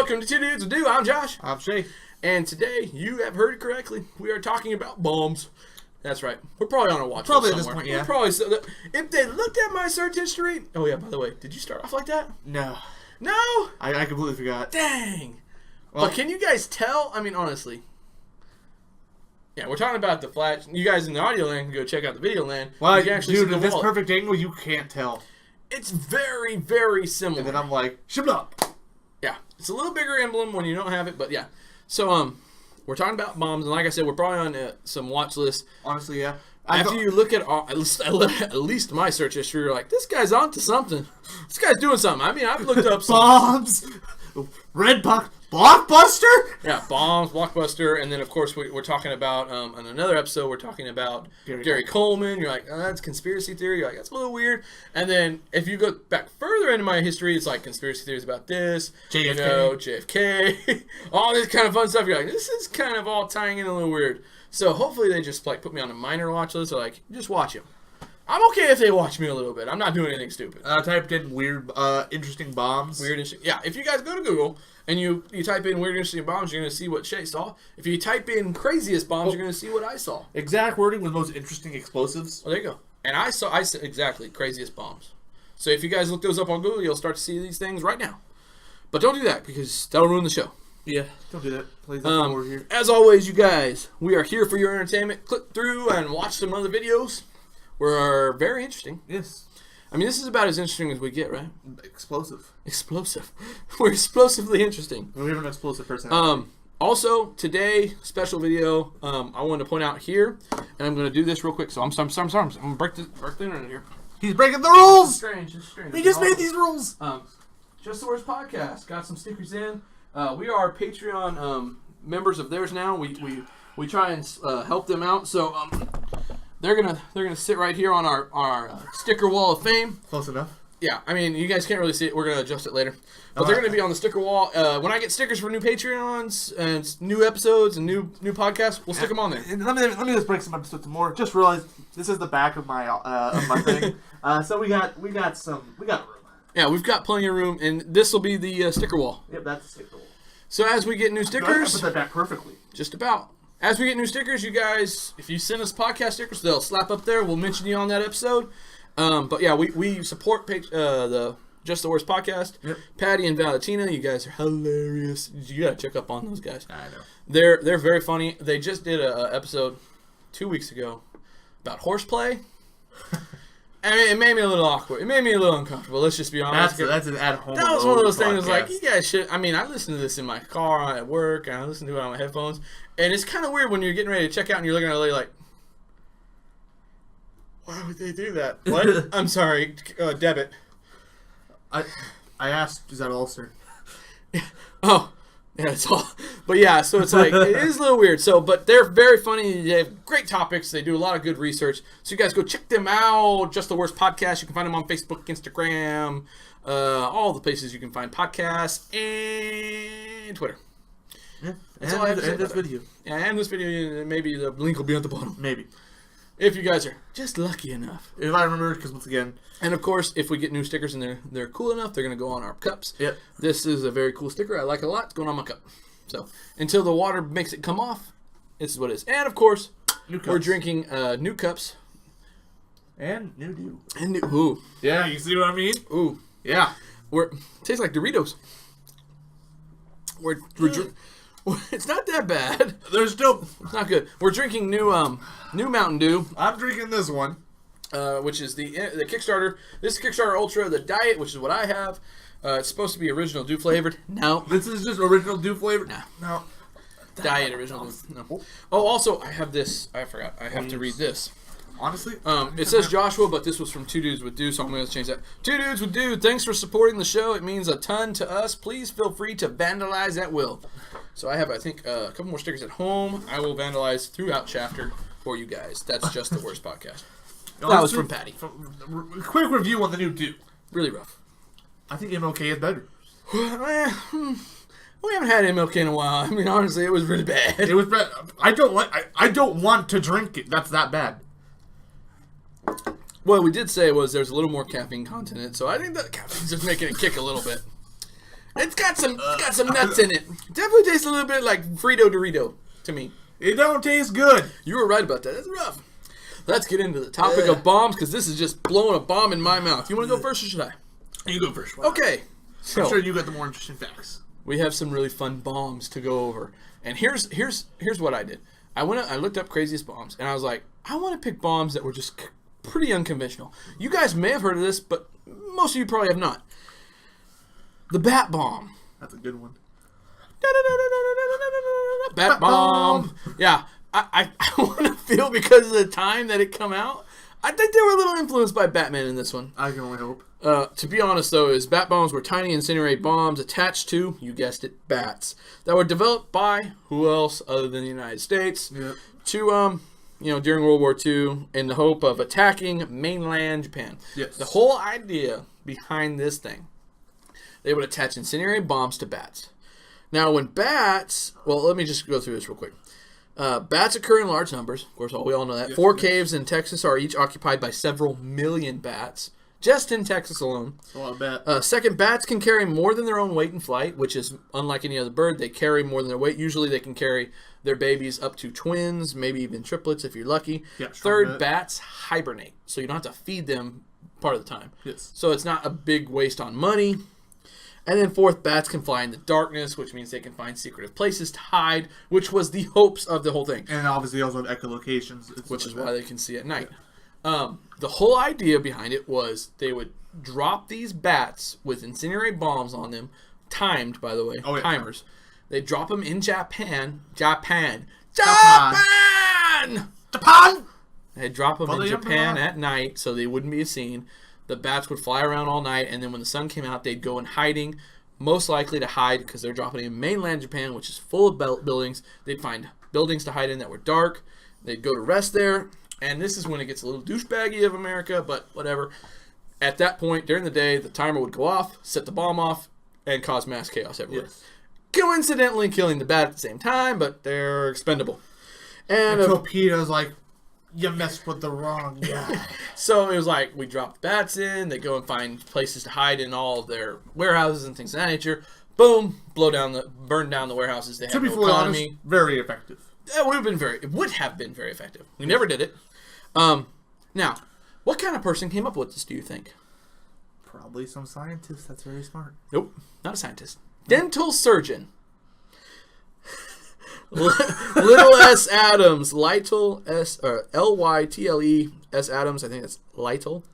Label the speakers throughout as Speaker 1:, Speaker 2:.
Speaker 1: welcome to Two Dudes With Do. I'm Josh.
Speaker 2: I'm Shae.
Speaker 1: And today, you have heard it correctly. We are talking about bombs. That's right. We're probably on a watch
Speaker 2: Probably
Speaker 1: list
Speaker 2: at this
Speaker 1: somewhere.
Speaker 2: point, yeah.
Speaker 1: If they looked at my search history... Oh, yeah, by the way, did you start off like that?
Speaker 2: No.
Speaker 1: No?
Speaker 2: I completely forgot.
Speaker 1: Dang.
Speaker 2: Well,
Speaker 1: but can you guys tell? I mean, honestly. Yeah, we're talking about the Flash. You guys in the audio land can go check out the video land.
Speaker 2: well,
Speaker 1: you can actually
Speaker 2: dude,
Speaker 1: see
Speaker 2: at
Speaker 1: the
Speaker 2: this
Speaker 1: wall.
Speaker 2: perfect angle, you can't tell.
Speaker 1: It's very, very similar.
Speaker 2: And then I'm like, shibla.
Speaker 1: Yeah, it's a little bigger emblem when you don't have it, but yeah. So, we're talking about bombs, and like I said, we're probably on some watch lists.
Speaker 2: Honestly, yeah.
Speaker 1: After you look at at least my search history, you're like, this guy's onto something. This guy's doing something. I mean, I've looked up some...
Speaker 2: Bombs! Red Buck... Blockbuster?
Speaker 1: Yeah, bombs, Blockbuster, and then, of course, we're talking about, on another episode, we're talking about Gary Coleman. You're like, oh, that's conspiracy theory. You're like, that's a little weird. And then, if you go back further into my history, it's like conspiracy theories about this, JFK, all this kind of fun stuff. You're like, this is kind of all tying in a little weird. So, hopefully, they just, like, put me on a minor watch list, or, like, just watch him. I'm okay if they watch me a little bit. I'm not doing anything stupid.
Speaker 2: Typed in weird, interesting bombs.
Speaker 1: Weird, interesting. Yeah, if you guys go to Google and you type in weird, interesting bombs, you're going to see what Shae saw. If you type in craziest bombs, you're going to see what I saw.
Speaker 2: Exact wording was most interesting explosives.
Speaker 1: Well, there you go. And I said exactly craziest bombs. So if you guys look those up on Google, you'll start to see these things right now. But don't do that because that'll ruin the show.
Speaker 2: Yeah, don't do that. Please, that's why we're here.
Speaker 1: As always, you guys, we are here for your entertainment. Click through and watch some other videos. We're very interesting.
Speaker 2: Yes.
Speaker 1: I mean, this is about as interesting as we get, right?
Speaker 2: Explosive.
Speaker 1: Explosive. We're explosively interesting.
Speaker 2: We have an explosive personality.
Speaker 1: Also, today, special video, I wanted to point out here, and I'm going to do this real quick. So I'm going to break the internet here.
Speaker 2: He's breaking the rules!
Speaker 1: It's strange. It's strange.
Speaker 2: He just made these rules!
Speaker 1: Just the Worst Podcast. Got some stickers in. We are Patreon members of theirs now. We try and help them out. So they're gonna sit right here on our sticker wall of fame.
Speaker 2: Close enough.
Speaker 1: Yeah, I mean, you guys can't really see it. We're gonna adjust it later. But they're gonna be on the sticker wall. When I get stickers for new Patreons and new episodes and new podcasts, we'll stick them on there.
Speaker 2: And let me just break some episodes more. Just realized this is the back of my thing. So we got room.
Speaker 1: Yeah, we've got plenty of room, and this will be the sticker wall.
Speaker 2: Yep, that's the sticker wall.
Speaker 1: So as we get new stickers,
Speaker 2: I put that back perfectly.
Speaker 1: Just about. As we get new stickers, you guys, if you send us podcast stickers, they'll slap up there. We'll mention you on that episode. But yeah, we support the Just the Worst Podcast.
Speaker 2: Yep.
Speaker 1: Patty and Valentina, you guys are hilarious. You gotta check up on those guys.
Speaker 2: I know.
Speaker 1: They're very funny. They just did a episode 2 weeks ago about horseplay. I mean, it made me a little awkward. It made me a little uncomfortable. Let's just be honest.
Speaker 2: That's an at-home.
Speaker 1: That was one of those
Speaker 2: podcast.
Speaker 1: things like, you guys should. I mean, I listen to this in my car at work, and I listen to it on my headphones. And it's kind of weird when you're getting ready to check out and you're looking at a lady like, why would they do that? What? I'm sorry, debit.
Speaker 2: I asked, is that Ulster?
Speaker 1: Oh, yeah, it's all. But yeah, so it's like, it is a little weird. So, but they're very funny. They have great topics. They do a lot of good research. So you guys go check them out. Just the Worst Podcast. You can find them on Facebook, Instagram, all the places you can find podcasts, and Twitter.
Speaker 2: Yeah.
Speaker 1: That's all I have to say
Speaker 2: and this
Speaker 1: about it.
Speaker 2: video.
Speaker 1: Yeah, and this video, maybe the link will be at the bottom.
Speaker 2: Maybe.
Speaker 1: If you guys are just lucky enough.
Speaker 2: If I remember, because once again.
Speaker 1: And of course, if we get new stickers and they're cool enough, they're going to go on our cups.
Speaker 2: Yep.
Speaker 1: This is a very cool sticker. I like it a lot. It's going on my cup. So, until the water makes it come off, this is what it is. And of course, we're drinking new cups.
Speaker 2: And new dew.
Speaker 1: And new, ooh.
Speaker 2: Yeah, you see what I mean?
Speaker 1: Ooh.
Speaker 2: Yeah.
Speaker 1: Tastes like Doritos. It's not that bad.
Speaker 2: There's still.
Speaker 1: It's not good. We're drinking new Mountain Dew.
Speaker 2: I'm drinking this one.
Speaker 1: Which is the Kickstarter. This is Kickstarter Ultra, the Diet, which is what I have. It's supposed to be original dew flavored. No.
Speaker 2: This is just original dew flavored?
Speaker 1: No. Diet original dew. No. Oh, also, I have this. I forgot. I have to read this.
Speaker 2: Honestly?
Speaker 1: It says Joshua, but this was from Two Dudes With Do, so I'm going to change that. Two Dudes With Do, thanks for supporting the show. It means a ton to us. Please feel free to vandalize at will. So I have, I think, a couple more stickers at home. I will vandalize throughout chapter for you guys. That's Just the Worst Podcast. That was from Patty.
Speaker 2: Quick review on the new Dew.
Speaker 1: Really rough.
Speaker 2: I think MLK is better.
Speaker 1: We haven't had MLK in a while. I mean, honestly, it was really bad.
Speaker 2: It was bad. I don't want to drink it. That's that bad.
Speaker 1: What we did say was there's a little more caffeine content in it, so I think that caffeine's just making it kick a little bit. It's got some nuts in it. Definitely tastes a little bit like Frito Dorito to me.
Speaker 2: It don't taste good.
Speaker 1: You were right about that. That's rough. Let's get into the topic of bombs, because this is just blowing a bomb in my mouth. You want to go first, or should I?
Speaker 2: You go first.
Speaker 1: Okay. So,
Speaker 2: I'm sure you got the more interesting facts.
Speaker 1: We have some really fun bombs to go over. And here's what I did. I looked up craziest bombs, and I was like, I want to pick bombs that were just pretty unconventional. You guys may have heard of this, but most of you probably have not. The bat bomb.
Speaker 2: That's a good one.
Speaker 1: Bat bomb. Yeah. I want to feel, because of the time that it come out, I think they were a little influenced by Batman in this one.
Speaker 2: I can only hope.
Speaker 1: To be honest, though, is bat bombs were tiny incinerated bombs attached to, you guessed it, bats, that were developed by who else other than the United States to, during World War II in the hope of attacking mainland Japan.
Speaker 2: Yes.
Speaker 1: The whole idea behind this thing, they would attach incinerated bombs to bats. Now, when bats, well, let me just go through this real quick. Bats occur in large numbers. Of course, we all know that. 4 caves in Texas are each occupied by several million bats, just in Texas alone.
Speaker 2: A lot of bats.
Speaker 1: Second, bats can carry more than their own weight in flight, which is unlike any other bird. They carry more than their weight. Usually, they can carry their babies up to twins, maybe even triplets if you're lucky.
Speaker 2: Yeah,
Speaker 1: Third, bats hibernate, so you don't have to feed them part of the time.
Speaker 2: Yes.
Speaker 1: So it's not a big waste on money. And then fourth, bats can fly in the darkness, which means they can find secretive places to hide, which was the hopes of the whole thing.
Speaker 2: And obviously also have echolocations.
Speaker 1: Which is why they can see at night. The whole idea behind it was they would drop these bats with incinerated bombs on them, timed, by the way, timers. They'd drop them in Japan! They'd drop them in Japan at night so they wouldn't be seen. The bats would fly around all night, and then when the sun came out, they'd go in hiding, most likely to hide because they're dropping in mainland Japan, which is full of buildings. They'd find buildings to hide in that were dark. They'd go to rest there, and this is when it gets a little douchebaggy of America, but whatever. At that point, during the day, the timer would go off, set the bomb off, and cause mass chaos everywhere.
Speaker 2: Yes.
Speaker 1: Coincidentally killing the bat at the same time, but they're expendable. And
Speaker 2: torpedoes like... You messed with the wrong guy.
Speaker 1: So it was like, we drop bats in, they go and find places to hide in all of their warehouses and things of that nature. Boom, burn down the warehouses. They have no economy.
Speaker 2: Honest, very effective.
Speaker 1: It would have been very effective. We never did it. Now, what kind of person came up with this, do you think?
Speaker 2: Probably some scientist that's very smart.
Speaker 1: Nope, not a scientist. Dental surgeon. Little S. Adams, Lytle S. Lytle S. Adams, I think that's Lytle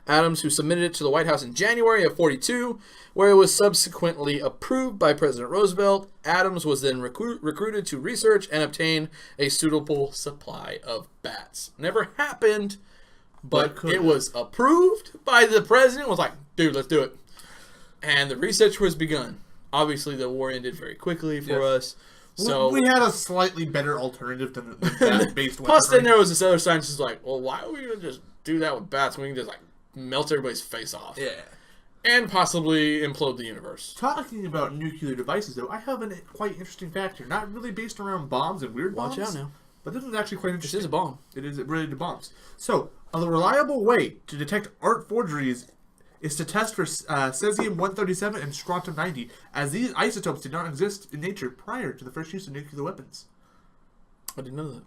Speaker 1: Adams, who submitted it to the White House in January of '42, where it was subsequently approved by President Roosevelt. Adams was then recruited to research and obtain a suitable supply of bats. Never happened, but it was approved by the president. Was like, dude, let's do it. And the research was begun. Obviously, the war ended very quickly for us. So
Speaker 2: we had a slightly better alternative than bat-based weaponry.
Speaker 1: Plus, then there was this other scientist who's like, well, why are we going to just do that with bats when we can just, like, melt everybody's face off?
Speaker 2: Yeah.
Speaker 1: And possibly implode the universe.
Speaker 2: Talking about nuclear devices, though, I have a quite interesting fact here. Not really based around bombs and weird bombs.
Speaker 1: Watch out now.
Speaker 2: But this is actually quite interesting.
Speaker 1: This is a bomb.
Speaker 2: It is related to bombs. So, a reliable way to detect art forgeries is to test for cesium-137 and strontium-90, as these isotopes did not exist in nature prior to the first use of nuclear weapons.
Speaker 1: I didn't know that.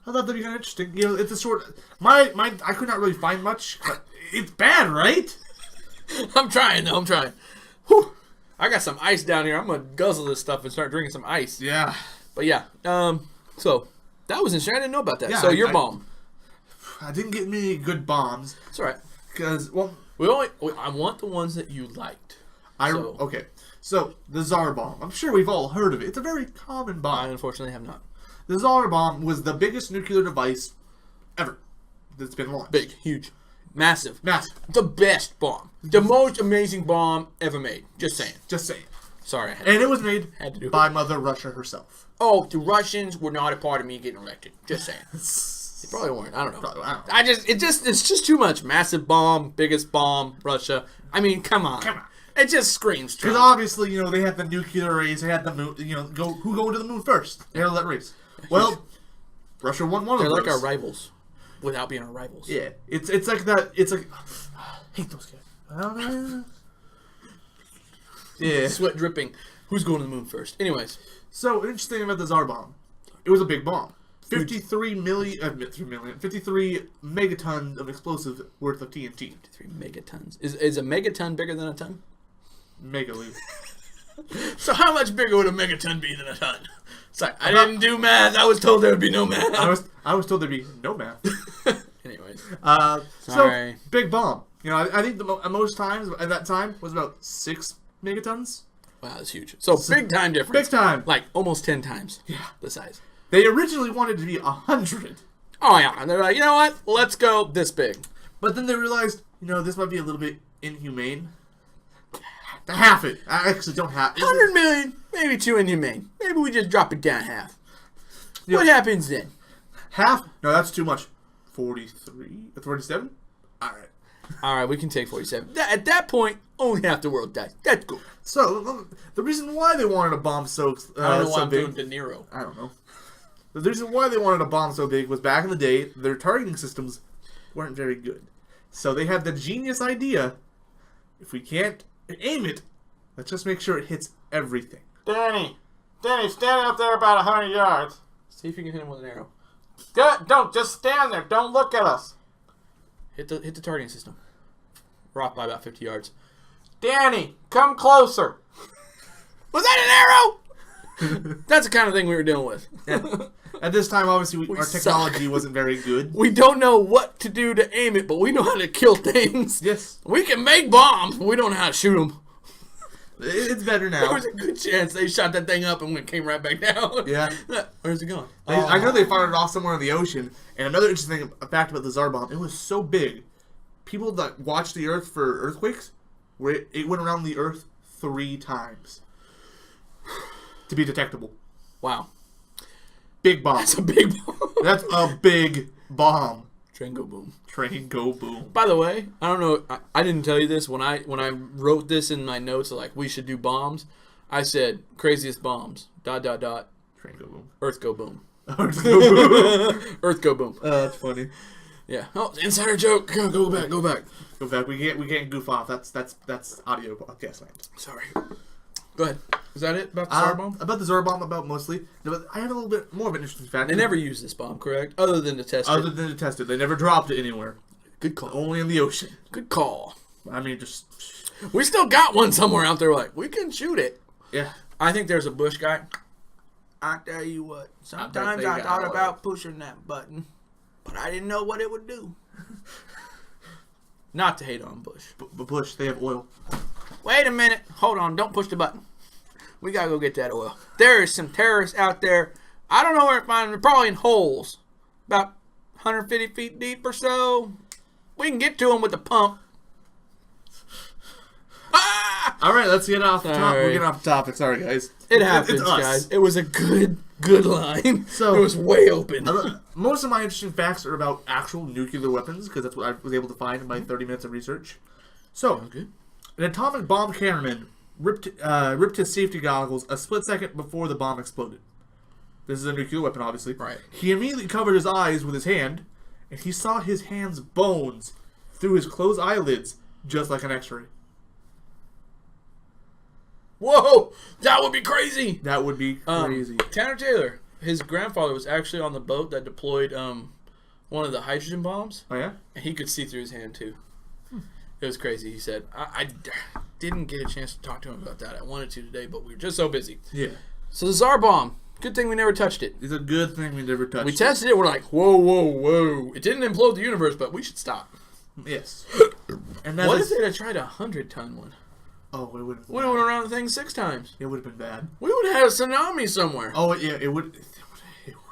Speaker 2: I thought that'd be kind of interesting. You know, it's a sort of... I could not really find much, but it's bad, right?
Speaker 1: I'm trying, though. I'm trying. Whew. I got some ice down here. I'm going to guzzle this stuff and start drinking some ice.
Speaker 2: Yeah.
Speaker 1: But yeah, so that was interesting. I didn't know about that.
Speaker 2: Yeah,
Speaker 1: so your bomb.
Speaker 2: I didn't get many good bombs.
Speaker 1: It's all right.
Speaker 2: Because, well...
Speaker 1: I want the ones that you liked.
Speaker 2: Okay. So, the Tsar Bomb. I'm sure we've all heard of it. It's a very common bomb.
Speaker 1: I unfortunately have not.
Speaker 2: The Tsar Bomb was the biggest nuclear device ever that's been launched.
Speaker 1: Big, huge, massive.
Speaker 2: Massive.
Speaker 1: The best bomb. The most amazing bomb ever made. Just saying.
Speaker 2: Just saying.
Speaker 1: Sorry.
Speaker 2: And it was made by Mother Russia herself.
Speaker 1: Oh, the Russians were not a part of me getting elected. Just saying. They probably weren't. I don't know.
Speaker 2: Probably, I don't know.
Speaker 1: It's just too much. Massive bomb, biggest bomb, Russia. I mean, come on. It just screams Trump.
Speaker 2: Because obviously, you know, they had the nuclear race, they had the moon, you know, who go to the moon first? They had that race. Well, Russia won one of those.
Speaker 1: They're like our rivals, without being our rivals.
Speaker 2: Yeah, it's like that. It's like I hate those guys. Yeah.
Speaker 1: Sweat dripping. Who's going to the moon first? Anyways.
Speaker 2: So, interesting about the Tsar Bomb. It was a big bomb. 53 megatons of explosive worth of TNT.
Speaker 1: 53 megatons. Is a megaton bigger than a ton?
Speaker 2: Megaloop.
Speaker 1: So how much bigger would a megaton be than a ton? It's like, I didn't do math. I was told there would be no math.
Speaker 2: I was told there'd be no math.
Speaker 1: Anyways.
Speaker 2: So, big bomb. You know, I think most times at that time was about 6 megatons.
Speaker 1: Wow, that's huge. So big time difference.
Speaker 2: Big time.
Speaker 1: Like almost 10 times the size.
Speaker 2: They originally wanted to be 100.
Speaker 1: Oh, yeah. And they're like, you know what? Let's go this big.
Speaker 2: But then they realized, this might be a little bit inhumane. Half it. I actually don't have
Speaker 1: 100 million, maybe too inhumane. Maybe we just drop it down half.
Speaker 2: Yep.
Speaker 1: What happens then?
Speaker 2: Half? No, that's too much. 43? 47?
Speaker 1: All right, we can take 47. At that point, only half the world dies. That's cool.
Speaker 2: So, the reason why they wanted a bomb so
Speaker 1: I don't know why
Speaker 2: so
Speaker 1: I'm
Speaker 2: big...
Speaker 1: doing De Niro.
Speaker 2: I don't know. The reason why they wanted a bomb so big was back in the day, their targeting systems weren't very good. So they had the genius idea, if we can't aim it, let's just make sure it hits everything.
Speaker 3: Danny, stand up there about 100 yards.
Speaker 1: See if you can hit him with an arrow.
Speaker 3: Good. Don't just stand there. Don't look at us.
Speaker 1: Hit the targeting system. We're off by about 50 yards.
Speaker 3: Danny, come closer.
Speaker 1: Was that an arrow? That's the kind of thing we were dealing with.
Speaker 2: Yeah. At this time, obviously, our technology wasn't very good.
Speaker 1: We don't know what to do to aim it, but we know how to kill things.
Speaker 2: Yes.
Speaker 1: We can make bombs, but we don't know how to shoot them.
Speaker 2: It's better now.
Speaker 1: There was a good chance they shot that thing up and it came right back down.
Speaker 2: Yeah.
Speaker 1: Where's it going?
Speaker 2: I know they fired it off somewhere in the ocean. And another interesting fact about the Tsar Bomb, it was so big. People that watched the Earth for earthquakes, it went around the Earth 3 times to be detectable.
Speaker 1: Wow.
Speaker 2: Big bomb.
Speaker 1: That's a big bomb.
Speaker 2: That's a big bomb.
Speaker 1: Train go boom.
Speaker 2: Train go boom.
Speaker 1: By the way, I don't know. I didn't tell you this when I wrote this in my notes. Like we should do bombs. I said craziest bombs. ...
Speaker 2: Train go boom.
Speaker 1: Earth go boom.
Speaker 2: Earth go boom.
Speaker 1: Earth go boom.
Speaker 2: That's funny.
Speaker 1: Yeah. Oh, insider joke. Go back. Go back.
Speaker 2: Go back. We can't goof off. That's audio podcast land.
Speaker 1: Sorry. Go ahead. Is that it about the Tsar Bomb?
Speaker 2: About the Tsar Bomb, mostly. But I have a little bit more of an interesting fact.
Speaker 1: They never used this bomb, correct? Other than to test it.
Speaker 2: They never dropped it anywhere.
Speaker 1: Good call.
Speaker 2: Only in the ocean.
Speaker 1: Good call.
Speaker 2: I mean, just...
Speaker 1: We still got one somewhere out there. Like we can shoot it.
Speaker 2: Yeah.
Speaker 1: I think there's a Bush guy. I tell you what. Sometimes I thought about pushing that button, but I didn't know what it would do. Not to hate on Bush.
Speaker 2: But Bush, they have oil.
Speaker 1: Wait a minute. Hold on. Don't push the button. We gotta go get that oil. There is some terrorists out there. I don't know where to find them. They're probably in holes. About 150 feet deep or so. We can get to them with the pump. Ah!
Speaker 2: All right, let's get off the top.
Speaker 1: Sorry.
Speaker 2: We're getting off the topic. Sorry, guys.
Speaker 1: It happens,
Speaker 2: It's us.
Speaker 1: guys. It was a good line.
Speaker 2: So
Speaker 1: it was way open.
Speaker 2: Most of my interesting facts are about actual nuclear weapons because that's what I was able to find in my 30 minutes of research. So, an atomic bomb cameraman ripped his safety goggles a split second before the bomb exploded. This is a nuclear weapon, obviously.
Speaker 1: Right.
Speaker 2: He immediately covered his eyes with his hand, and he saw his hand's bones through his closed eyelids, just like an X-ray.
Speaker 1: Whoa! That would be crazy!
Speaker 2: That would be crazy.
Speaker 1: Tanner Taylor, his grandfather was actually on the boat that deployed one of the hydrogen bombs.
Speaker 2: Oh, yeah?
Speaker 1: And he could see through his hand, too. It was crazy, he said. I didn't get a chance to talk to him about that. I wanted to today, but we were just so busy.
Speaker 2: Yeah.
Speaker 1: So the Tsar Bomb. Good thing we never touched it.
Speaker 2: It's a good thing we never touched it.
Speaker 1: We tested it, we're like, whoa. It didn't implode the universe, but we should stop.
Speaker 2: Yes.
Speaker 1: And what if they'd have tried a 100-ton one?
Speaker 2: Oh, it would have
Speaker 1: We would have went around the thing 6 times.
Speaker 2: It would have been bad.
Speaker 1: We would have had a tsunami somewhere.
Speaker 2: Oh, yeah, it would...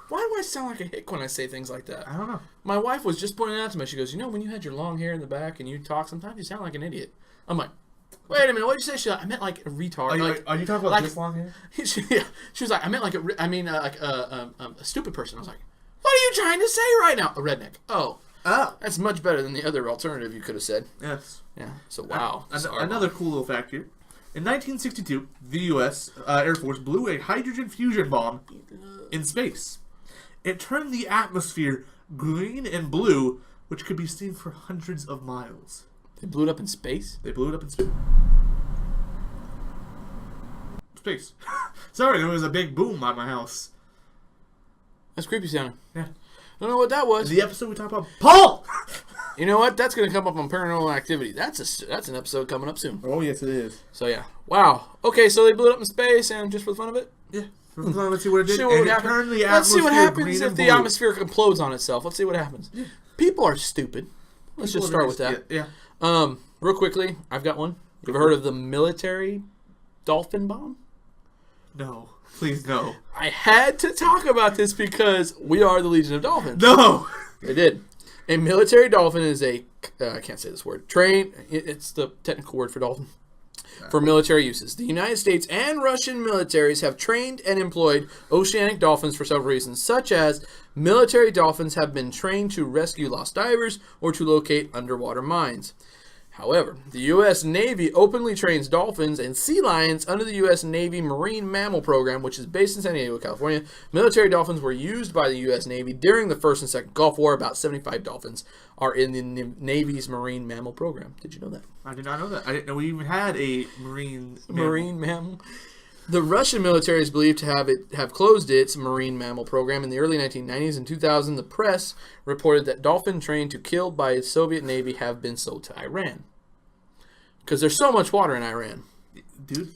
Speaker 1: Why do I sound like a hick when I say things like that?
Speaker 2: I don't know.
Speaker 1: My wife was just pointing out to me. She goes, when you had your long hair in the back and you talk, sometimes you sound like an idiot. I'm like, wait a minute, what did you say? She's like, I meant like a retard.
Speaker 2: Are you talking about this long hair?
Speaker 1: She was like, I meant like a stupid person. I was like, what are you trying to say right now? A redneck. Oh. That's much better than the other alternative you could have said.
Speaker 2: Yes.
Speaker 1: Yeah. So, wow.
Speaker 2: Another cool little fact here. In 1962, the U.S. Air Force blew a hydrogen fusion bomb in space. It turned the atmosphere green and blue, which could be seen for hundreds of miles.
Speaker 1: They blew it up in space?
Speaker 2: They blew it up in space. space. Sorry, there was a big boom by my house.
Speaker 1: That's creepy sounding.
Speaker 2: Yeah.
Speaker 1: I don't know what that was.
Speaker 2: In the episode we talked about Paul!
Speaker 1: You know what? That's going to come up on Paranormal Activity. That's an episode coming up soon.
Speaker 2: Oh, yes, it is.
Speaker 1: So, yeah. Wow. Okay, so they blew it up in space, and just for the fun of it?
Speaker 2: Yeah. Let's see what it did.
Speaker 1: See what would happen. Let's see what happens if the atmosphere implodes on itself. Let's see what happens. Yeah. People are stupid. Let's just start with that.
Speaker 2: Yeah.
Speaker 1: Real quickly, I've got one. You ever heard of the military Dolphin bomb?
Speaker 2: No. Please, no.
Speaker 1: I had to talk about this because we are the Legion of Dolphins.
Speaker 2: No!
Speaker 1: They did. A military dolphin is I can't say this word. It's the technical word for dolphin. For military uses. The United States and Russian militaries have trained and employed oceanic dolphins for several reasons, such as military dolphins have been trained to rescue lost divers or to locate underwater mines. However, the U.S. Navy openly trains dolphins and sea lions under the U.S. Navy Marine Mammal Program, which is based in San Diego, California. Military dolphins were used by the U.S. Navy during the First and Second Gulf War. About 75 dolphins are in the Navy's Marine Mammal Program. Did you know that?
Speaker 2: I did not know that. I didn't know we even had a marine
Speaker 1: mammal. The Russian military is believed to have closed its marine mammal program in the early 1990s. In 2000, the press reported that dolphins trained to kill by the Soviet Navy have been sold to Iran. Because there's so much water in Iran.
Speaker 2: Dude.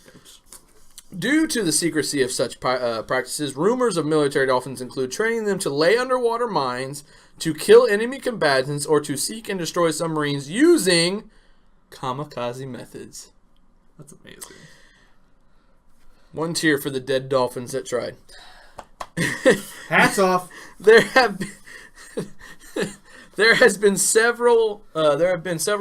Speaker 1: Due to the secrecy of such practices, rumors of military dolphins include training them to lay underwater mines, to kill enemy combatants, or to seek and destroy submarines using kamikaze methods.
Speaker 2: That's amazing.
Speaker 1: One cheer for the dead dolphins that tried.
Speaker 2: Hats off.
Speaker 1: There have been several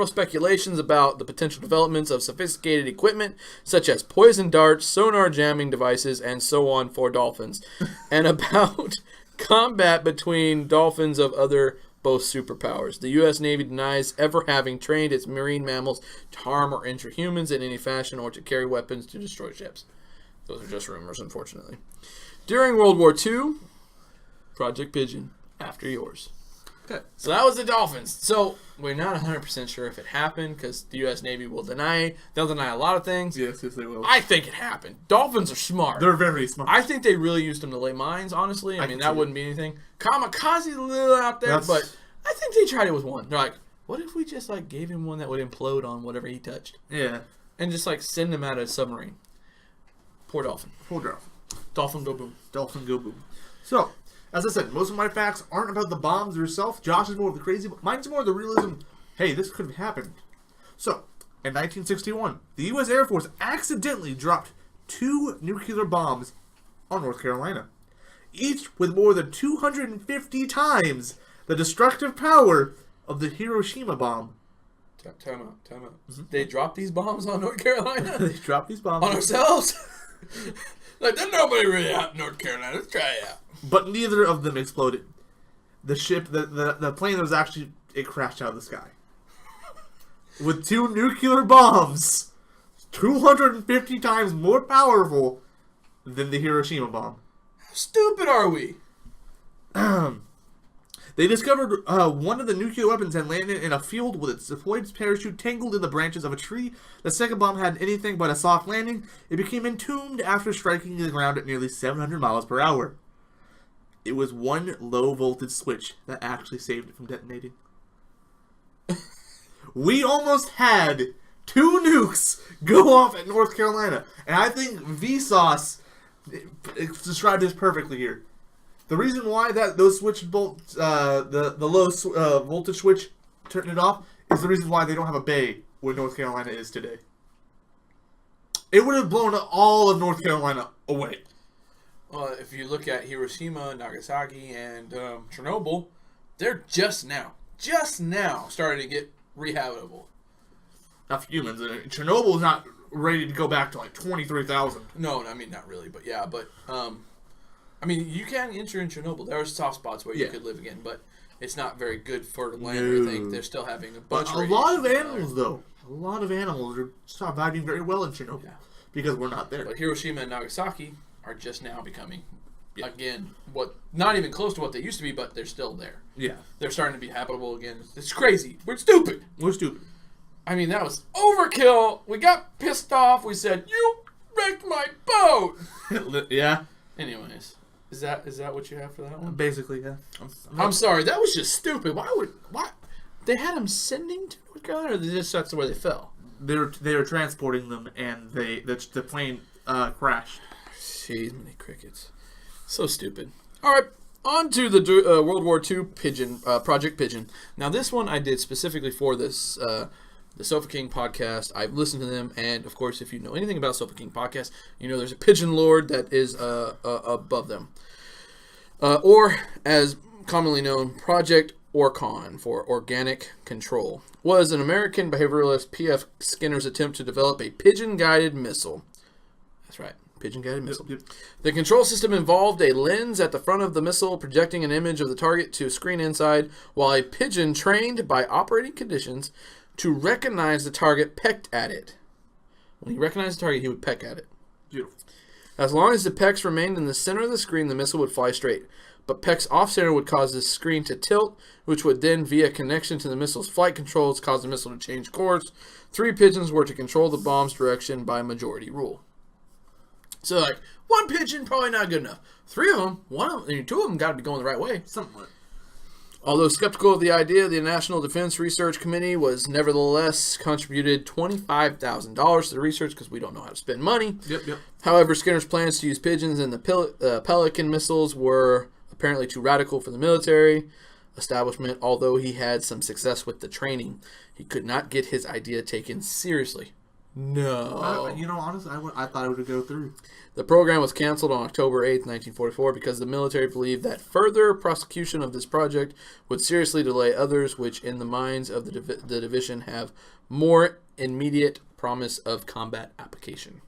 Speaker 1: speculations about the potential developments of sophisticated equipment such as poison darts, sonar jamming devices, and so on for dolphins, and about combat between dolphins of other both superpowers. The U.S. Navy denies ever having trained its marine mammals to harm or injure humans in any fashion or to carry weapons to destroy ships. Those are just rumors, unfortunately. During World War II, Project Pigeon, after yours.
Speaker 2: Okay.
Speaker 1: So that was the dolphins. So we're not 100% sure if it happened because the U.S. Navy will deny. They'll deny a lot of things.
Speaker 2: Yes, they will.
Speaker 1: I think it happened. Dolphins are smart.
Speaker 2: They're very smart.
Speaker 1: I think they really used them to lay mines, honestly. I mean, that wouldn't be anything. Kamikaze a little out there, but I think they tried it with one. They're like, what if we just gave him one that would implode on whatever he touched?
Speaker 2: Yeah.
Speaker 1: And just send him out of a submarine. Poor dolphin.
Speaker 2: Poor dolphin.
Speaker 1: Dolphin go boom.
Speaker 2: Dolphin go boom. So, as I said, most of my facts aren't about the bombs themselves. Josh is more of the crazy. Mine's more of the realism. Hey, this could have happened. So, in 1961, the U.S. Air Force accidentally dropped 2 nuclear bombs on North Carolina, each with more than 250 times the destructive power of the Hiroshima bomb.
Speaker 1: Time out. Mm-hmm. They dropped these bombs on North Carolina?
Speaker 2: They dropped these bombs.
Speaker 1: On ourselves? There's nobody really out in North Carolina. Let's try it out.
Speaker 2: But neither of them exploded. The ship, the plane that was actually, it crashed out of the sky. With 2 nuclear bombs, 250 times more powerful than the Hiroshima bomb.
Speaker 1: How stupid are we?
Speaker 2: They discovered one of the nuclear weapons had landed in a field with its deployed parachute tangled in the branches of a tree. The second bomb had anything but a soft landing. It became entombed after striking the ground at nearly 700 miles per hour. It was one low-voltage switch that actually saved it from detonating. We almost had 2 nukes go off at North Carolina. And I think Vsauce described this perfectly here. The reason why those switch bolts, the low voltage switch turned it off, is the reason why they don't have a bay where North Carolina is today. It would have blown all of North Carolina away.
Speaker 1: Well, if you look at Hiroshima, Nagasaki, and Chernobyl, they're just now starting to get rehabitable.
Speaker 2: Not for humans. Chernobyl is not ready to go back to 23,000.
Speaker 1: No, I mean not really, but yeah, but I mean you can enter in Chernobyl. There are soft spots where you could live again, but it's not very good for the land or anything. They're still having a bunch of
Speaker 2: lot of animals though. A lot of animals are surviving very well in Chernobyl because we're not there.
Speaker 1: But Hiroshima and Nagasaki are just now becoming, again, not even close to what they used to be, but they're still there.
Speaker 2: Yeah.
Speaker 1: They're starting to be habitable again. It's crazy. We're stupid.
Speaker 2: We're stupid.
Speaker 1: I mean, that was overkill. We got pissed off. We said, you wrecked my boat.
Speaker 2: Yeah.
Speaker 1: Anyways, is that what you have for that one?
Speaker 2: Basically, yeah.
Speaker 1: I'm sorry, that was just stupid. Why? They had them sending to North Carolina, or that's where they fell?
Speaker 2: They were transporting them, and the plane crashed.
Speaker 1: Jeez, many crickets. So stupid. All right, on to the World War II Pigeon Project Pigeon. Now, this one I did specifically for this the Sofa King podcast. I've listened to them, and of course, if you know anything about Sofa King podcast, you know there's a pigeon lord that is above them, or as commonly known, Project Orcon for Organic Control, was an American behavioralist P.F. Skinner's attempt to develop a pigeon-guided missile. That's right, pigeon-guided missile.
Speaker 2: Yep.
Speaker 1: The control system involved a lens at the front of the missile projecting an image of the target to a screen inside, while a pigeon trained by operating conditions to recognize the target pecked at it. When he recognized the target, he would peck at it.
Speaker 2: Beautiful.
Speaker 1: As long as the pecks remained in the center of the screen, the missile would fly straight. But pecks off-center would cause the screen to tilt, which would then, via connection to the missile's flight controls, cause the missile to change course. 3 pigeons were to control the bomb's direction by majority rule. So, like, 1 pigeon, probably not good enough. 3 of them, 2 of them got to be going the right way.
Speaker 2: Somewhat.
Speaker 1: Although skeptical of the idea, the National Defense Research Committee was nevertheless contributed $25,000 to the research because we don't know how to spend money.
Speaker 2: Yep.
Speaker 1: However, Skinner's plans to use pigeons in the Pelican missiles were apparently too radical for the military establishment. Although he had some success with the training, he could not get his idea taken seriously. No.
Speaker 2: Honestly, I thought it would go through.
Speaker 1: The program was canceled on October 8th, 1944, because the military believed that further prosecution of this project would seriously delay others, which in the minds of the division have more immediate promise of combat application.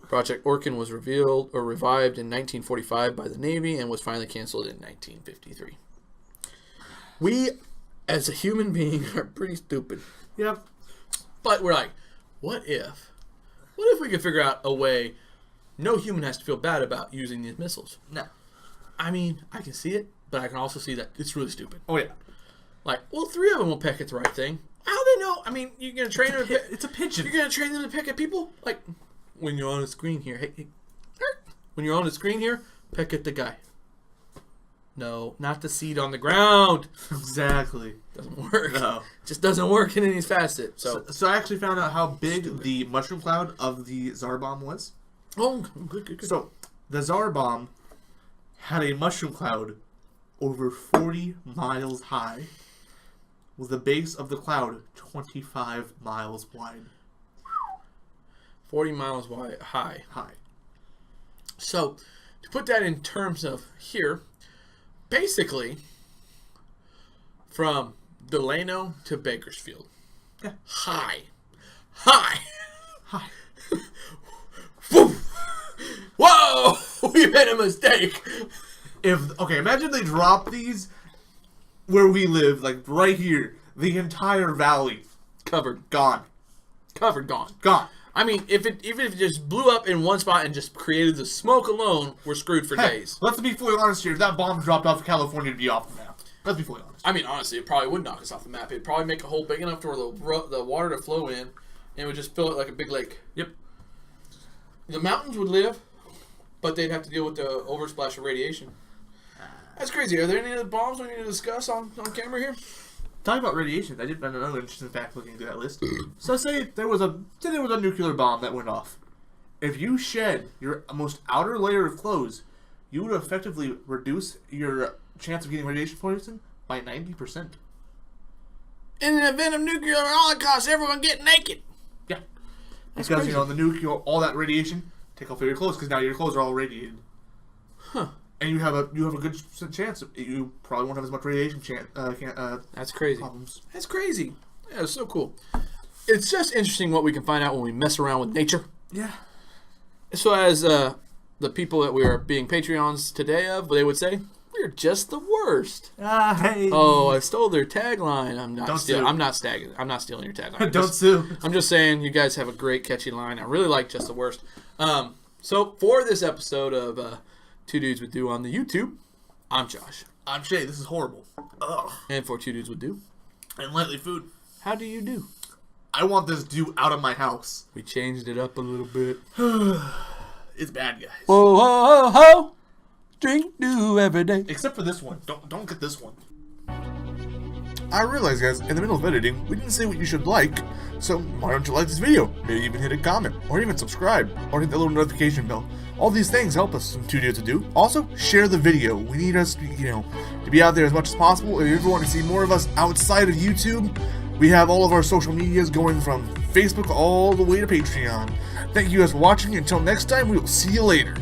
Speaker 1: Project Orcon was revived in 1945 by the Navy and was finally canceled in 1953. We, as a human being, are pretty stupid.
Speaker 2: Yep.
Speaker 1: But we're like, what if we could figure out a way no human has to feel bad about using these missiles?
Speaker 2: No.
Speaker 1: I mean, I can see it, but I can also see that it's really stupid.
Speaker 2: Oh, yeah.
Speaker 1: Like, well, 3 of them will peck at the right thing. How do they know? I mean, you're going to train them to
Speaker 2: It's a pigeon.
Speaker 1: You're going to train them to peck at people? Like, when you're on a screen here, hey, when you're on the screen here, peck at the guy. No, not the seed on the ground.
Speaker 2: Exactly.
Speaker 1: Doesn't work.
Speaker 2: No.
Speaker 1: Just doesn't work in any facet. So
Speaker 2: I actually found out how big the mushroom cloud of the Tsar Bomb was.
Speaker 1: Oh, good.
Speaker 2: So, the Tsar Bomb had a mushroom cloud over 40 miles high, with the base of the cloud 25 miles wide.
Speaker 1: 40 miles wide, high. So, to put that in terms of here, basically, from Delano to Bakersfield.
Speaker 2: Yeah.
Speaker 1: High. Whoa! We made a mistake.
Speaker 2: Imagine they drop these where we live, like right here, the entire valley
Speaker 1: Covered.
Speaker 2: gone.
Speaker 1: Gone. I mean, even if it just blew up in one spot and just created the smoke alone, we're screwed for days.
Speaker 2: Let's be fully honest here. If that bomb dropped off California to be off the map. Let's be fully honest.
Speaker 1: I mean, honestly, it probably would knock us off the map. It'd probably make a hole big enough to where the water to flow in, and it would just fill it like a big lake.
Speaker 2: Yep.
Speaker 1: The mountains would live, but they'd have to deal with the oversplash of radiation. That's crazy. Are there any other bombs we need to discuss on camera here?
Speaker 2: Talking about radiation, I did find another interesting fact looking into that list. So say there was a nuclear bomb that went off. If you shed your most outer layer of clothes, you would effectively reduce your chance of getting radiation poisoning by 90%.
Speaker 1: In the event of nuclear holocaust, everyone get naked.
Speaker 2: Yeah.
Speaker 1: That's
Speaker 2: Because,
Speaker 1: crazy.
Speaker 2: the nuclear, all that radiation, take off your clothes, because now your clothes are all radiated.
Speaker 1: Huh.
Speaker 2: And you have a good chance. You probably won't have as much radiation
Speaker 1: That's crazy.
Speaker 2: problems.
Speaker 1: That's crazy. Yeah, it's so cool. It's just interesting what we can find out when we mess around with nature.
Speaker 2: Yeah.
Speaker 1: So as the people that we are being Patreons today of, they would say, we're just the worst.
Speaker 2: Hey.
Speaker 1: Oh, I stole their tagline. I'm not
Speaker 2: Don't
Speaker 1: stealing.
Speaker 2: sue.
Speaker 1: I'm not stealing your tagline.
Speaker 2: Don't sue.
Speaker 1: I'm just saying you guys have a great catchy line. I really like just the worst. So for this episode of Two Dudes Would Do on the YouTube, I'm Josh.
Speaker 2: I'm Shae. This is horrible. Ugh.
Speaker 1: And for Two Dudes Would Do,
Speaker 2: And lightly food.
Speaker 1: how do you do?
Speaker 2: I want this dew out of my house.
Speaker 1: We changed it up a little bit.
Speaker 2: It's bad, guys.
Speaker 1: Whoa, ho, ho, ho! Drink dew every day.
Speaker 2: Except for this one. Don't get this one.
Speaker 4: I realize, guys, in the middle of editing, we didn't say what you should like, so why don't you like this video? Maybe even hit a comment, or even subscribe, or hit the little notification bell. All these things help us in Studio to do. Also, share the video. We need us, to be out there as much as possible. If you ever want to see more of us outside of YouTube, we have all of our social medias going from Facebook all the way to Patreon. Thank you guys for watching. Until next time, we will see you later.